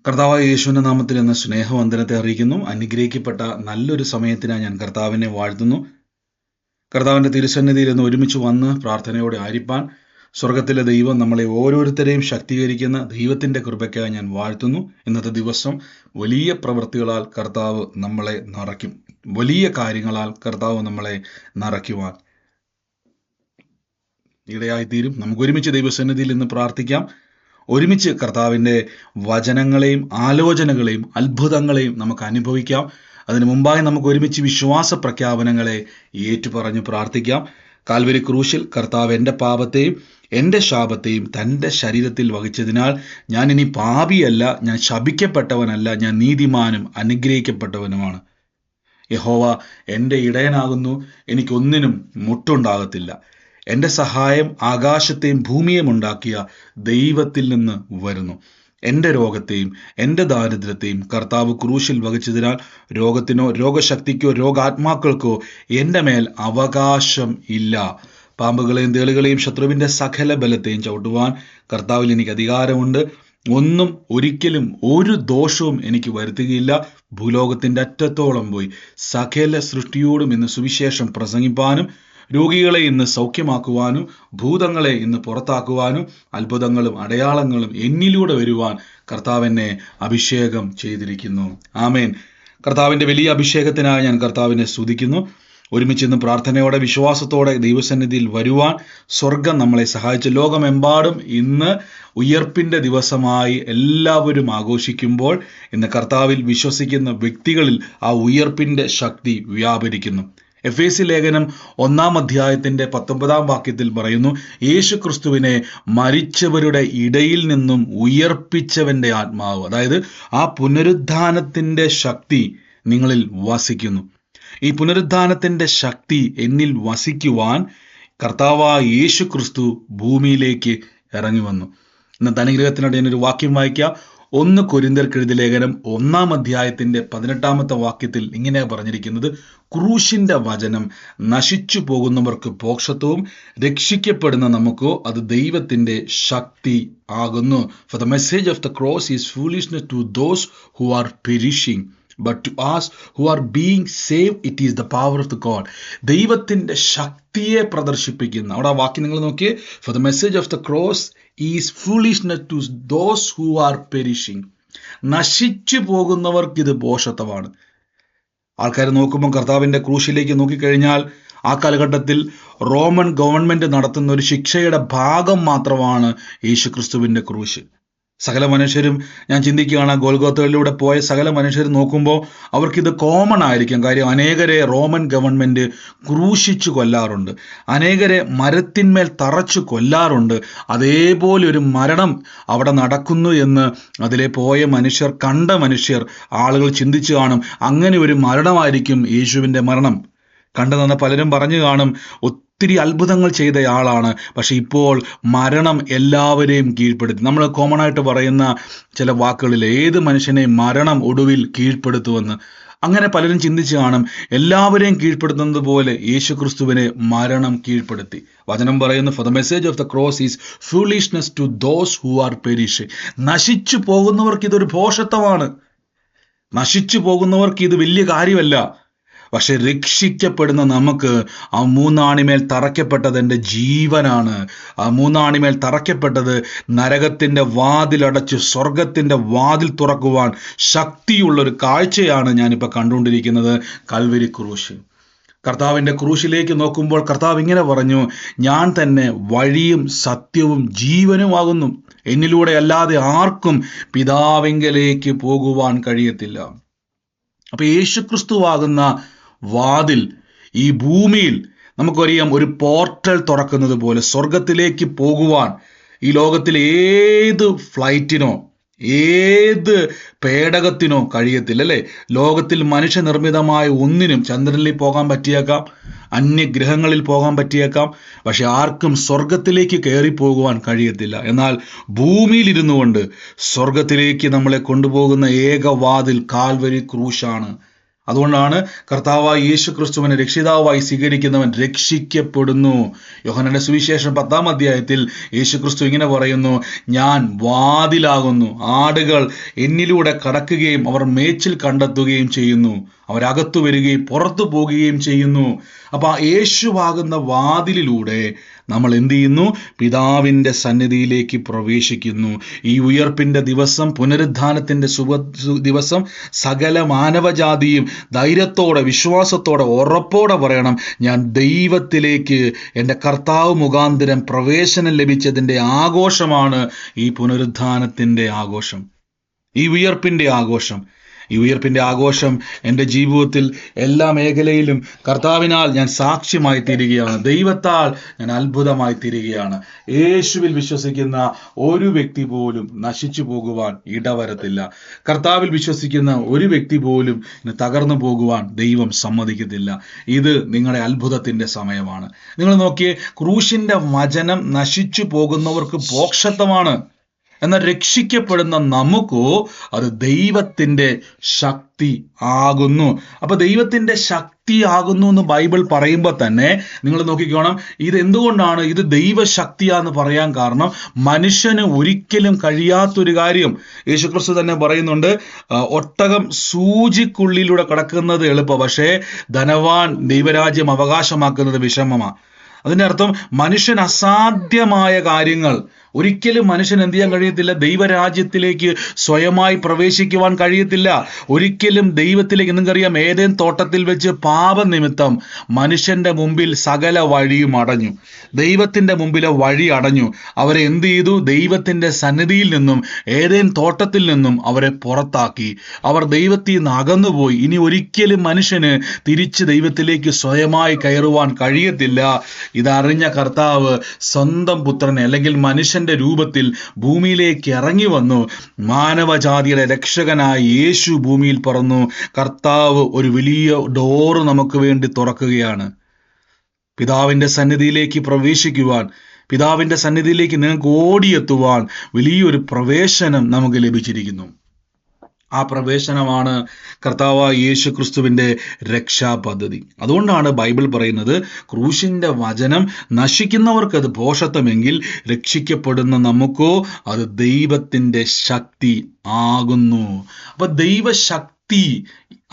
കർത്താവായ യേശുവിൻ്റെ നാമത്തിൽ എന്ന സ്നേഹവന്ദനത്തെ അറിയിക്കുന്നു. അനുഗ്രഹിക്കപ്പെട്ട നല്ലൊരു സമയത്തിനായി ഞാൻ കർത്താവിനെ വാഴ്ത്തുന്നു. കർത്താവിൻ്റെ തിരുസന്നിധിയിൽ നിന്ന് ഒരുമിച്ച് വന്ന് പ്രാർത്ഥനയോടെ ആയിരിക്കാൻ സ്വർഗത്തിലെ ദൈവം നമ്മളെ ഓരോരുത്തരെയും ശക്തീകരിക്കുന്ന ദൈവത്തിൻ്റെ കൃപയ്ക്കായി ഞാൻ വാഴ്ത്തുന്നു. ഇന്നത്തെ ദിവസം വലിയ പ്രവൃത്തികളാൽ കർത്താവ് നമ്മളെ നിറയ്ക്കും. വലിയ കാര്യങ്ങളാൽ കർത്താവ് നമ്മളെ നിറയ്ക്കുവാൻ ഇടയായിത്തീരും. നമുക്ക് ഒരുമിച്ച് ദൈവസന്നിധിയിൽ നിന്ന് പ്രാർത്ഥിക്കാം. ഒരുമിച്ച് കർത്താവിൻ്റെ വചനങ്ങളെയും ആലോചനകളെയും അത്ഭുതങ്ങളെയും നമുക്ക് അനുഭവിക്കാം. അതിനു മുമ്പായി നമുക്ക് ഒരുമിച്ച് വിശ്വാസ പ്രഖ്യാപനങ്ങളെ ഏറ്റുപറഞ്ഞ് പ്രാർത്ഥിക്കാം. കാൽവരി ക്രൂശിൽ കർത്താവ് എൻ്റെ പാപത്തെയും എൻ്റെ ശാപത്തെയും തൻ്റെ ശരീരത്തിൽ വഹിച്ചതിനാൽ ഞാൻ ഇനി പാപിയല്ല, ഞാൻ ശപിക്കപ്പെട്ടവനല്ല, ഞാൻ നീതിമാനും അനുഗ്രഹിക്കപ്പെട്ടവനുമാണ്. യഹോവ എൻ്റെ ഇടയനാകുന്നു, എനിക്കൊന്നിനും മുട്ടുണ്ടാകത്തില്ല. എൻ്റെ സഹായം ആകാശത്തെയും ഭൂമിയെയും ഉണ്ടാക്കിയ ദൈവത്തിൽ നിന്ന് വരുന്നു. എൻ്റെ രോഗത്തെയും എൻ്റെ ദാരിദ്ര്യത്തെയും കർത്താവ് ക്രൂശിൽ വഹിച്ചതിനാൽ രോഗത്തിനോ രോഗശക്തിക്കോ രോഗാത്മാക്കൾക്കോ എൻ്റെ മേൽ അവകാശം ഇല്ല. പാമ്പുകളെയും തേളുകളെയും ശത്രുവിൻ്റെ സകല ബലത്തെയും ചവിട്ടുവാൻ കർത്താവിൽ എനിക്ക് അധികാരമുണ്ട്. ഒന്നും ഒരിക്കലും ഒരു ദോഷവും എനിക്ക് വരുത്തുകയില്ല. ഭൂലോകത്തിൻ്റെ അറ്റത്തോളം പോയി സകല സൃഷ്ടിയോടും ഇന്ന് സുവിശേഷം പ്രസംഗിപ്പാനും രോഗികളെ ഇന്ന് സൗഖ്യമാക്കുവാനും ഭൂതങ്ങളെ ഇന്ന് പുറത്താക്കുവാനും അത്ഭുതങ്ങളും അടയാളങ്ങളും എന്നിലൂടെ വരുവാൻ കർത്താവിനെ അഭിഷേകം ചെയ്തിരിക്കുന്നു. ആമേൻ. കർത്താവിൻ്റെ വലിയ അഭിഷേകത്തിനായി ഞാൻ കർത്താവിനെ സ്തുതിക്കുന്നു. ഒരുമിച്ച് ഇന്ന് പ്രാർത്ഥനയോടെ വിശ്വാസത്തോടെ ദൈവസന്നിധിയിൽ വരുവാൻ സ്വർഗം നമ്മളെ സഹായിച്ചു. ലോകമെമ്പാടും ഇന്ന് ഉയർപ്പിൻ്റെ ദിവസമായി എല്ലാവരും ആഘോഷിക്കുമ്പോൾ ഇന്ന് കർത്താവിൽ വിശ്വസിക്കുന്ന വ്യക്തികളിൽ ആ ഉയർപ്പിൻ്റെ ശക്തി വ്യാപരിക്കുന്നു. എഫേസ്യ ലേഖനം 1-ാം അധ്യായത്തിൻ്റെ 19-ാം വാക്യത്തിൽ പറയുന്നു, യേശു ക്രിസ്തുവിനെ മരിച്ചവരുടെ ഇടയിൽ നിന്നും ഉയർപ്പിച്ചവൻ്റെ ആത്മാവ്, അതായത് ആ പുനരുദ്ധാനത്തിൻ്റെ ശക്തി നിങ്ങളിൽ വസിക്കുന്നു. ഈ പുനരുദ്ധാനത്തിൻ്റെ ശക്തി എന്നിൽ വസിക്കുവാൻ കർത്താവായ യേശു ക്രിസ്തു ഭൂമിയിലേക്ക് ഇറങ്ങി വന്നു. ഇന്നത്തെ അനുഗ്രഹത്തിനിടെ ഞാനൊരു വാക്യം വായിക്കാം. 1 കൊരിന്ത്യർക്കെഴുതിയ ലേഖനം 1-ാം അധ്യായത്തിൻ്റെ 18-ാമത്തെ വാക്യത്തിൽ ഇങ്ങനെ പറഞ്ഞിരിക്കുന്നത്, ക്രൂശിൻ്റെ വചനം നശിച്ചു പോകുന്നവർക്ക് മോക്ഷത്വവും രക്ഷിക്കപ്പെടുന്ന നമുക്കോ അത് ദൈവത്തിൻ്റെ ശക്തി ആകുന്നു. For the message of the cross is foolishness to those who are perishing, but to us who are being saved it is the power of the God. ദൈവത്തിൻ്റെ ശക്തിയെ പ്രദർശിപ്പിക്കുന്ന, അവിടെ ആ വാക്യം നിങ്ങൾ നോക്കിയേ, For the message of the cross is foolishness to those who are perishing. നശിച്ചു പോകുന്നവർക്ക് ഇത് ഭോഷത്വമാണ്. ആൾക്കാർ നോക്കുമ്പോൾ കർത്താവിൻ്റെ ക്രൂശിലേക്ക് നോക്കിക്കഴിഞ്ഞാൽ ആ കാലഘട്ടത്തിൽ റോമൻ ഗവൺമെൻറ് നടത്തുന്ന ഒരു ശിക്ഷയുടെ ഭാഗം മാത്രമാണ് യേശുക്രിസ്തുവിൻ്റെ ക്രൂശ്. സകല മനുഷ്യരും, ഞാൻ ചിന്തിക്കുകയാണ്, ഗോൽഗോത്തയിലൂടെ പോയ സകല മനുഷ്യരും നോക്കുമ്പോൾ അവർക്കിത് കോമൺ ആയിരിക്കും. കാര്യം അനേകരെ റോമൻ ഗവൺമെൻറ് ക്രൂശിച്ചു കൊല്ലാറുണ്ട്, അനേകരെ മരത്തിന്മേൽ തറച്ചു കൊല്ലാറുണ്ട്. അതേപോലെ ഒരു മരണം അവിടെ നടക്കുന്നു എന്ന് അതിലെ പോയ മനുഷ്യർ, കണ്ട മനുഷ്യർ, ആളുകൾ ചിന്തിച്ചു കാണും, അങ്ങനെ ഒരു മരണമായിരിക്കും യേശുവിൻ്റെ മരണം. കണ്ടു നിന്ന് പലരും പറഞ്ഞു കാണും, ഒത്തിരി അത്ഭുതങ്ങൾ ചെയ്തയാളാണ്, പക്ഷെ ഇപ്പോൾ മരണം എല്ലാവരെയും കീഴ്പ്പെടുത്തി. നമ്മൾ കോമൺ ആയിട്ട് പറയുന്ന ചില വാക്കുകളിൽ ഏത് മനുഷ്യനെയും മരണം ഒടുവിൽ കീഴ്പ്പെടുത്തുമെന്ന്. അങ്ങനെ പലരും ചിന്തിച്ചു കാണും, എല്ലാവരെയും കീഴ്പ്പെടുത്തുന്നത് പോലെ യേശുക്രിസ്തുവിനെ മരണം കീഴ്പ്പെടുത്തി. വചനം പറയുന്നു, For the message of the cross is foolishness to those who are perishing. നശിച്ചു പോകുന്നവർക്ക് ഇതൊരു ഭോഷത്വമാണ്. നശിച്ചു പോകുന്നവർക്ക് ഇത് വലിയ കാര്യമല്ല. പക്ഷെ രക്ഷിക്കപ്പെടുന്ന നമുക്ക് ആ മൂന്നാണിമേൽ തറയ്ക്കപ്പെട്ടത് എൻ്റെ ജീവനാണ്. ആ മൂന്നാണിമേൽ തറയ്ക്കപ്പെട്ടത് നരകത്തിൻ്റെ വാതിലടച്ച് സ്വർഗത്തിൻ്റെ വാതിൽ തുറക്കുവാൻ ശക്തിയുള്ളൊരു കാഴ്ചയാണ് ഞാനിപ്പോൾ കണ്ടുകൊണ്ടിരിക്കുന്നത്. കൽവരി ക്രൂശ്. കർത്താവിൻ്റെ ക്രൂശിലേക്ക് നോക്കുമ്പോൾ കർത്താവ് ഇങ്ങനെ പറഞ്ഞു, ഞാൻ തന്നെ വഴിയും സത്യവും ജീവനുമാകുന്നു, എന്നിലൂടെ അല്ലാതെ ആർക്കും പിതാവിങ്കലേക്ക് പോകുവാൻ കഴിയത്തില്ല. അപ്പൊ യേശുക്രിസ്തുവാകുന്ന വാതിൽ ഈ ഭൂമിയിൽ നമുക്കറിയാം, ഒരു പോർട്ടൽ തുറക്കുന്നത് പോലെ സ്വർഗത്തിലേക്ക് പോകുവാൻ ഈ ലോകത്തിൽ ഏത് ഫ്ലൈറ്റിനോ ഏത് പേടകത്തിനോ കഴിയത്തില്ല, അല്ലേ? ലോകത്തിൽ മനുഷ്യനിർമ്മിതമായ ഒന്നിനും ചന്ദ്രനിൽ പോകാൻ പറ്റിയേക്കാം, അന്യഗ്രഹങ്ങളിൽ പോകാൻ പറ്റിയേക്കാം, പക്ഷെ ആർക്കും സ്വർഗത്തിലേക്ക് കയറിപ്പോകുവാൻ കഴിയത്തില്ല. എന്നാൽ ഭൂമിയിലിരുന്നു കൊണ്ട് സ്വർഗത്തിലേക്ക് നമ്മളെ കൊണ്ടുപോകുന്ന ഏക വാതിൽ കാൽവരി ക്രൂശാണ്. അതുകൊണ്ടാണ് കർത്താവായി യേശു ക്രിസ്തുവിനെ രക്ഷിതാവായി സ്വീകരിക്കുന്നവൻ രക്ഷിക്കപ്പെടുന്നു. യോഹന്നാന്റെ സുവിശേഷം 10-ാം അധ്യായത്തിൽ യേശു ക്രിസ്തു ഇങ്ങനെ പറയുന്നു, ഞാൻ വാതിലാകുന്നു, ആടുകൾ എന്നിലൂടെ കടക്കുകയും അവർ മേച്ചിൽ കണ്ടെത്തുകയും ചെയ്യുന്നു, അവരകത്തു വരികയും പുറത്തു പോകുകയും ചെയ്യുന്നു. അപ്പൊ യേശുവാകുന്ന വാതിലിലൂടെ നമ്മൾ എന്ത് ചെയ്യുന്നു? പിതാവിൻ്റെ സന്നിധിയിലേക്ക് പ്രവേശിക്കുന്നു. ഈ ഉയർപ്പിൻ്റെ ദിവസം, പുനരുദ്ധാനത്തിൻ്റെ ദിവസം സകല മാനവജാതിയും ധൈര്യത്തോടെ, വിശ്വാസത്തോടെ, ഉറപ്പോടെ പറയണം, ഞാൻ ദൈവത്തിലേക്ക് എൻ്റെ കർത്താവ് മുഖാന്തരം പ്രവേശനം ലഭിച്ചതിൻ്റെ ആഘോഷമാണ് ഈ പുനരുദ്ധാനത്തിൻ്റെ ആഘോഷം, ഈ ഉയർപ്പിൻ്റെ ആഘോഷം. ഈ ഉയർപ്പിൻ്റെ ആഘോഷം എൻ്റെ ജീവിതത്തിൽ എല്ലാ മേഖലയിലും കർത്താവിനാൽ ഞാൻ സാക്ഷ്യമായി തീരുകയാണ്. ദൈവത്താൽ ഞാൻ അത്ഭുതമായി തീരുകയാണ്. യേശുവിൽ വിശ്വസിക്കുന്ന ഒരു വ്യക്തി പോലും നശിച്ചു പോകുവാൻ ഇടവരത്തില്ല. കർത്താവിൽ വിശ്വസിക്കുന്ന ഒരു വ്യക്തി പോലും തകർന്നു പോകുവാൻ ദൈവം സമ്മതിക്കത്തില്ല. ഇത് നിങ്ങളുടെ അത്ഭുതത്തിൻ്റെ സമയമാണ്. നിങ്ങൾ നോക്കിയേ, ക്രൂശിൻ്റെ വചനം നശിച്ചു പോകുന്നവർക്ക് മോക്ഷത്വമാണ്. എന്നാൽ രക്ഷിക്കപ്പെടുന്ന നമുക്കോ അത് ദൈവത്തിൻ്റെ ശക്തി ആകുന്നു. അപ്പൊ ദൈവത്തിൻ്റെ ശക്തി ആകുന്നു എന്ന് ബൈബിൾ പറയുമ്പോൾ തന്നെ നിങ്ങൾ നോക്കിക്കോണം, ഇത് എന്തുകൊണ്ടാണ് ഇത് ദൈവശക്തിയാന്ന് പറയാൻ കാരണം, മനുഷ്യന് ഒരിക്കലും കഴിയാത്തൊരു കാര്യം യേശുക്രിസ്തു തന്നെ പറയുന്നുണ്ട്, ഒട്ടകം സൂചിക്കുള്ളിലൂടെ കടക്കുന്നത് എളുപ്പം, പക്ഷേ ധനവാൻ ദൈവരാജ്യം അവകാശമാക്കുന്നത് വിഷമമാണ്. അതിൻ്റെ അർത്ഥം മനുഷ്യൻ അസാധ്യമായ കാര്യങ്ങൾ ഒരിക്കലും മനുഷ്യൻ എന്ത് ചെയ്യാൻ കഴിയത്തില്ല, ദൈവരാജ്യത്തിലേക്ക് സ്വയമായി പ്രവേശിക്കുവാൻ കഴിയത്തില്ല. ഒരിക്കലും ദൈവത്തിലേക്ക്, നിങ്ങൾക്കറിയാം, ഏതേൻ തോട്ടത്തിൽ വെച്ച് പാപനിമിത്തം മനുഷ്യന്റെ മുമ്പിൽ സകല വഴിയും അടഞ്ഞു, ദൈവത്തിൻ്റെ മുമ്പിലെ വഴി അടഞ്ഞു. അവരെ എന്ത് ചെയ്തു? ദൈവത്തിൻ്റെ സന്നിധിയിൽ നിന്നും, ഏതേൻ തോട്ടത്തിൽ നിന്നും അവരെ പുറത്താക്കി. അവർ ദൈവത്തിൽ നിന്ന് അകന്നുപോയി. ഇനി ഒരിക്കലും മനുഷ്യന് തിരിച്ച് ദൈവത്തിലേക്ക് സ്വയമായി കയറുവാൻ കഴിയത്തില്ല. ഇതറിഞ്ഞ കർത്താവ് സ്വന്തം പുത്രനെ, അല്ലെങ്കിൽ മനുഷ്യന്റെ രൂപത്തിൽ ഭൂമിയിലേക്ക് ഇറങ്ങി വന്നു. മാനവജാതിയുടെ രക്ഷകനായി യേശു ഭൂമിയിൽ പറന്നു. കർത്താവ് ഒരു വലിയ ഡോറ് നമുക്ക് വേണ്ടി തുറക്കുകയാണ്. പിതാവിൻ്റെ സന്നിധിയിലേക്ക് പ്രവേശിക്കുവാൻ, പിതാവിൻ്റെ സന്നിധിയിലേക്ക് നിങ്ങൾക്ക് ഓടിയെത്തുവാൻ വലിയൊരു പ്രവേശനം നമുക്ക് ലഭിച്ചിരിക്കുന്നു. ആ പ്രവേശനമാണ് കർത്താവായ യേശു ക്രിസ്തുവിൻ്റെ രക്ഷാപദ്ധതി. അതുകൊണ്ടാണ് ബൈബിൾ പറയുന്നത്, ക്രൂശിൻ്റെ വചനം നശിക്കുന്നവർക്കത് ഭോഷത്വമെങ്കിൽ രക്ഷിക്കപ്പെടുന്ന നമുക്കോ അത് ദൈവത്തിൻ്റെ ശക്തി ആകുന്നു. അപ്പൊ ദൈവശക്തി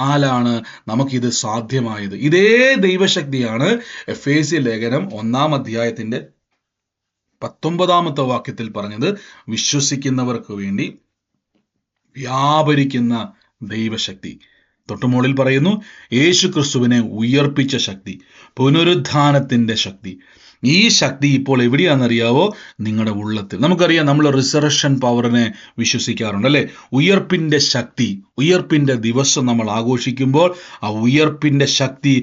ആലാണ് നമുക്കിത് സാധ്യമായത്. ഇതേ ദൈവശക്തിയാണ് എഫേസ്യ ലേഖനം 1-ാം അധ്യായത്തിൻ്റെ 19-ാമത്തെ വാക്യത്തിൽ പറഞ്ഞത്, വിശ്വസിക്കുന്നവർക്ക് വേണ്ടി വ്യാപരിക്കുന്ന ദൈവശക്തി. തൊട്ടുമുകളിൽ പറയുന്നു, യേശു ക്രിസ്തുവിനെ ഉയർപ്പിച്ച ശക്തി, പുനരുദ്ധാനത്തിൻ്റെ ശക്തി. ഈ ശക്തി ഇപ്പോൾ എവിടെയാണെന്നറിയാവോ? നിങ്ങളുടെ ഉള്ളത്തിൽ. നമുക്കറിയാം, നമ്മൾ റിസറക്ഷൻ പവറിനെ വിശ്വസിക്കാറുണ്ട്, അല്ലേ? ഉയർപ്പിൻ്റെ ശക്തി, ഉയർപ്പിൻ്റെ ദിവസം നമ്മൾ ആഘോഷിക്കുമ്പോൾ ആ ഉയർപ്പിൻ്റെ ശക്തി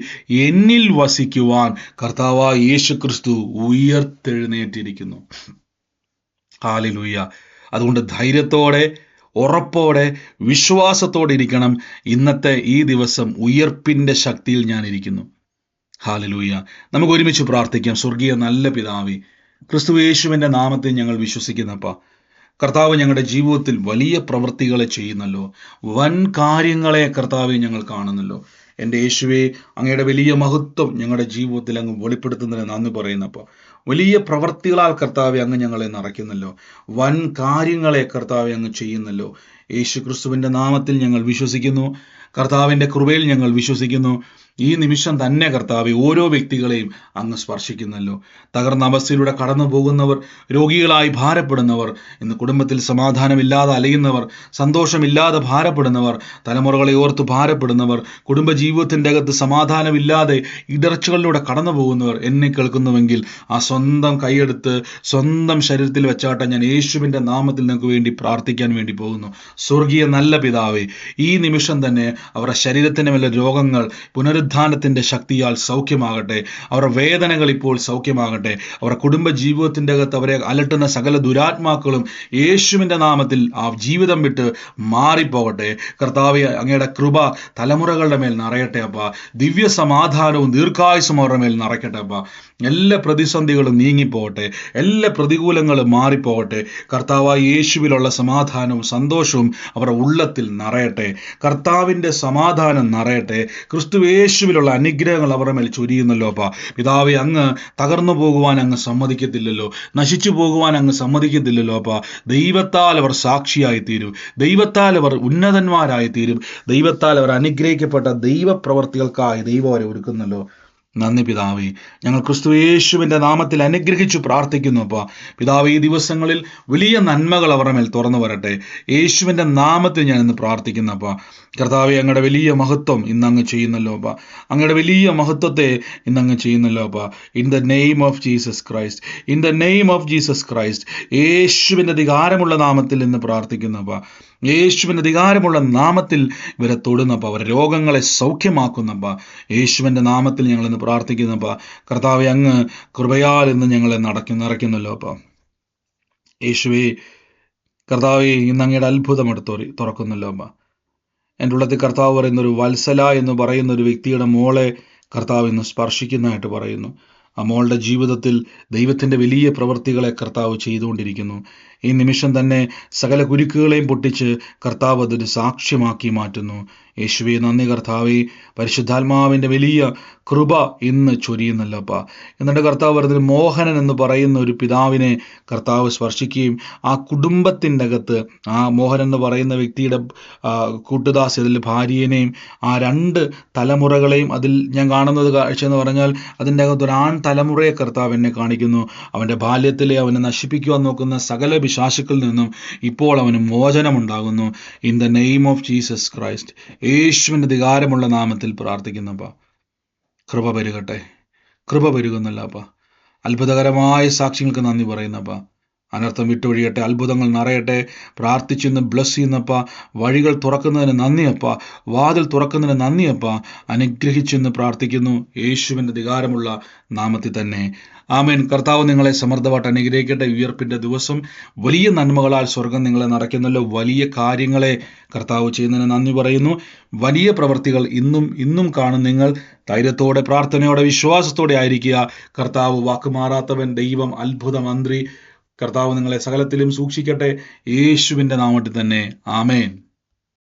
എന്നിൽ വസിക്കുവാൻ കർത്താവായ യേശു ക്രിസ്തു ഉയർത്തെഴുന്നേറ്റിരിക്കുന്നു. ഹല്ലേലൂയ. അതുകൊണ്ട് ധൈര്യത്തോടെ, ഉറപ്പോടെ, വിശ്വാസത്തോടെ ഇരിക്കണം. ഇന്നത്തെ ഈ ദിവസം ഉയർപ്പിൻ്റെ ശക്തിയിൽ ഞാൻ ഇരിക്കുന്നു. ഹല്ലേലൂയ. നമുക്ക് ഒരുമിച്ച് പ്രാർത്ഥിക്കാം. സ്വർഗീയ നല്ല പിതാവേ, ക്രിസ്തു യേശുവിൻ്റെ നാമത്തിൽ ഞങ്ങൾ വിശ്വസിക്കുന്നപ്പാ, കർത്താവ് ഞങ്ങളുടെ ജീവിതത്തിൽ വലിയ പ്രവൃത്തികളെ ചെയ്യുന്നല്ലോ, വൻ കാര്യങ്ങളെ കർത്താവെ ഞങ്ങൾ കാണുന്നല്ലോ. എൻ്റെ യേശുവേ, അങ്ങയുടെ വലിയ മഹത്വം ഞങ്ങളുടെ ജീവിതത്തിൽ അങ്ങ് വെളിപ്പെടുത്തുന്നതിന് നന്ദി പറയുന്നപ്പോൾ, വലിയ പ്രവൃത്തികളാൽ കർത്താവെ അങ്ങ് ഞങ്ങളെ നിറയ്ക്കുന്നല്ലോ, വൻ കാര്യങ്ങളെ കർത്താവെ അങ്ങ് ചെയ്യുന്നല്ലോ. യേശു ക്രിസ്തുവിൻ്റെ നാമത്തിൽ ഞങ്ങൾ വിശ്വസിക്കുന്നു. കർത്താവിൻ്റെ കൃപയിൽ ഞങ്ങൾ വിശ്വസിക്കുന്നു. ഈ നിമിഷം തന്നെ കർത്താവെ ഓരോ വ്യക്തികളെയും അങ്ങ് സ്പർശിക്കുന്നല്ലോ. തകർന്ന അവസ്ഥയിലൂടെ കടന്നു പോകുന്നവർ, രോഗികളായി ഭാരപ്പെടുന്നവർ, ഇന്ന് കുടുംബത്തിൽ സമാധാനമില്ലാതെ അലയുന്നവർ, സന്തോഷമില്ലാതെ ഭാരപ്പെടുന്നവർ, തലമുറകളെ ഓർത്ത് ഭാരപ്പെടുന്നവർ, കുടുംബജീവിതത്തിൻ്റെ അകത്ത് സമാധാനമില്ലാതെ ഇടർച്ചകളിലൂടെ കടന്നു പോകുന്നവർ എന്നെ കേൾക്കുന്നുവെങ്കിൽ ആ സ്വന്തം കൈയെടുത്ത് സ്വന്തം ശരീരത്തിൽ വെച്ചാട്ടെ ഞാൻ യേശുവിൻ്റെ നാമത്തിൽ നിങ്ങൾക്ക് വേണ്ടി പ്രാർത്ഥിക്കാൻ വേണ്ടി പോകുന്നു. സ്വർഗീയ നല്ല പിതാവേ, ഈ നിമിഷം തന്നെ അവരുടെ ശരീരത്തിന് മേലെ രോഗങ്ങൾ പുനരുദ്ധാനത്തിൻ്റെ ശക്തിയാൽ സൗഖ്യമാകട്ടെ. അവരുടെ വേദനകൾ ഇപ്പോൾ സൗഖ്യമാകട്ടെ. അവരുടെ കുടുംബ ജീവിതത്തിൻ്റെ അകത്ത് അവരെ അലട്ടുന്ന സകല ദുരാത്മാക്കളും യേശുവിൻ്റെ നാമത്തിൽ ആ ജീവിതം വിട്ട് മാറിപ്പോകട്ടെ. കർത്താവേ, അങ്ങയുടെ കൃപ തലമുറകളുടെ മേൽ നിറയട്ടെ അപ്പ. ദിവ്യ സമാധാനവും ദീർഘായുസ്സും അവരുടെ മേൽ നിറയ്ക്കട്ടെ അപ്പ. എല്ലാ പ്രതിസന്ധികളും നീങ്ങിപ്പോകട്ടെ, എല്ലാ പ്രതികൂലങ്ങളും മാറിപ്പോകട്ടെ. കർത്താവായ യേശുവിലുള്ള സമാധാനവും സന്തോഷവും അവരുടെ ഉള്ളത്തിൽ നിറയട്ടെ. കർത്താവിൻ്റെ സമാധാനം നിറയട്ടെ. ക്രിസ്തു യേശുവിലുള്ള അനുഗ്രഹങ്ങൾ അവരുടെ മേൽ ചൊരിയുന്നല്ലോ അപ്പാ. പിതാവേ, അങ്ങ് തകർന്നു പോകുവാൻ അങ്ങ് സമ്മതിക്കത്തില്ലല്ലോ, നശിച്ചു പോകുവാൻ അങ്ങ് സമ്മതിക്കത്തില്ലല്ലോ അപ്പാ. ദൈവത്താൽ അവർ സാക്ഷിയായി തീരും, ദൈവത്താൽ അവർ ഉന്നതന്മാരായി തീരും, ദൈവത്താൽ അവർ അനുഗ്രഹിക്കപ്പെട്ട ദൈവപ്രവർത്തികൾക്കായി ദൈവം അവരെ ഒരുക്കുന്നല്ലോ. നന്ദി പിതാവേ. ഞങ്ങൾ ക്രിസ്തു യേശുവിൻ്റെ നാമത്തിൽ അനുഗ്രഹിച്ചു പ്രാർത്ഥിക്കുന്നു അപ്പാ. പിതാവേ, ഈ ദിവസങ്ങളിൽ വലിയ നന്മകൾ അവരുടെ മേൽ തുറന്നു വരട്ടെ. യേശുവിൻ്റെ നാമത്തിൽ ഞാൻ ഇന്ന് പ്രാർത്ഥിക്കുന്നു അപ്പാ. കർത്താവെ, അങ്ങയുടെ വലിയ മഹത്വം ഇന്നങ്ങ് ചെയ്യുന്നല്ലോ അപ്പാ. അങ്ങയുടെ വലിയ മഹത്വത്തെ ഇന്നങ്ങ് ചെയ്യുന്നല്ലോ അപ്പാ. In the name of Jesus Christ, in the name of Jesus Christ, യേശുവിൻ്റെ അധികാരമുള്ള നാമത്തിൽ ഇന്ന് പ്രാർത്ഥിക്കുന്നു അപ്പാ. യേശുവിൻ്റെ അധികാരമുള്ള നാമത്തിൽ ഇവരെ തൊടുന്നപ്പ, അവരെ രോഗങ്ങളെ സൗഖ്യമാക്കുന്നപ്പ. യേശുവിൻ്റെ നാമത്തിൽ ഞങ്ങളിന്ന് പ്രാർത്ഥിക്കുന്നപ്പ. കർത്താവെ, അങ്ങ് കൃപയാൽ ഇന്ന് ഞങ്ങളെ നിറയ്ക്കുന്നല്ലോ അപ്പ. യേശുവേ കർത്താവെ, ഇന്ന് അങ്ങയുടെ അത്ഭുതം തുറക്കുന്നല്ലോ അപ്പ. എൻ്റെ ഉള്ളത്തിൽ കർത്താവ് പറയുന്നൊരു വത്സല എന്ന് പറയുന്ന ഒരു വ്യക്തിയുടെ മോളെ കർത്താവ് ഇന്ന് സ്പർശിക്കുന്നതായിട്ട് പറയുന്നു. ആ മോളുടെ ജീവിതത്തിൽ ദൈവത്തിൻ്റെ വലിയ പ്രവൃത്തികളെ കർത്താവ് ചെയ്തുകൊണ്ടിരിക്കുന്നു. ഈ നിമിഷം തന്നെ സകല കുരുക്കുകളെയും പൊട്ടിച്ച് കർത്താവ് അതൊരു സാക്ഷ്യമാക്കി മാറ്റുന്നു. യേശുവേ നന്ദി കർത്താവേ. പരിശുദ്ധാത്മാവിൻ്റെ വലിയ കൃപ ഇന്ന് ചൊരിയുന്നല്ലപ്പാ. എന്നിട്ട് കർത്താവ് പറഞ്ഞത് മോഹനൻ എന്ന് പറയുന്ന ഒരു പിതാവിനെ കർത്താവ് സ്പർശിക്കുകയും ആ കുടുംബത്തിൻ്റെ അകത്ത് ആ മോഹനൻ എന്ന് പറയുന്ന വ്യക്തിയുടെ കൂട്ടുദാസി, അതിൽ ഭാര്യനെയും ആ 2 തലമുറകളെയും അതിൽ ഞാൻ കാണുന്നത് കാഴ്ച എന്ന് പറഞ്ഞാൽ അതിൻ്റെ അകത്ത് ഒരു ആൺ തലമുറയെ കർത്താവ് എന്നെ കാണിക്കുന്നു. അവൻ്റെ ബാല്യത്തിലെ അവനെ നശിപ്പിക്കുവാൻ നോക്കുന്ന സകല പിശാചുക്കളിൽ നിന്നും ഇപ്പോൾ അവന് മോചനമുണ്ടാകുന്നു. In the name of Jesus Christ, യേശുവിൻ്റെ അധികാരമുള്ള നാമത്തിൽ പ്രാർത്ഥിക്കുന്നപ്പ. കൃപ പെരുകട്ടെ, കൃപ പെരുകുന്നല്ലപ്പ. അത്ഭുതകരമായ സാക്ഷ്യങ്ങൾക്ക് നന്ദി പറയുന്നപ്പ. അനർത്ഥം വിട്ടൊഴിയട്ടെ, അത്ഭുതങ്ങൾ നിറയട്ടെ. പ്രാർത്ഥിച്ചെന്ന് ബ്ലസ് ചെയ്യുന്നപ്പ. വഴികൾ തുറക്കുന്നതിന് നന്ദിയപ്പ, വാതിൽ തുറക്കുന്നതിന് നന്ദിയപ്പ. അനുഗ്രഹിച്ചെന്ന് പ്രാർത്ഥിക്കുന്നു യേശുവിൻ്റെ അധികാരമുള്ള നാമത്തിൽ തന്നെ. ആമേൻ. കർത്താവ് നിങ്ങളെ സമൃദ്ധമായിട്ട് അനുഗ്രഹിക്കട്ടെ. ഉയർപ്പിൻ്റെ ദിവസം വലിയ നന്മകളാൽ സ്വർഗം നിങ്ങളെ നിറയ്ക്കുന്നല്ലോ. വലിയ കാര്യങ്ങളെ കർത്താവ് ചെയ്യുന്നതിന് നന്ദി പറയുന്നു. വലിയ പ്രവൃത്തികൾ ഇന്നും കാണും. നിങ്ങൾ ധൈര്യത്തോടെ, പ്രാർത്ഥനയോടെ, വിശ്വാസത്തോടെ ആയിരിക്കുക. കർത്താവ് വാക്കുമാറാത്തവൻ, ദൈവം അത്ഭുത മന്ത്രി. കർത്താവ് നിങ്ങളെ സകലത്തിലും സൂക്ഷിക്കട്ടെ. യേശുവിൻ്റെ നാമത്തിൽ തന്നെ. ആമേൻ.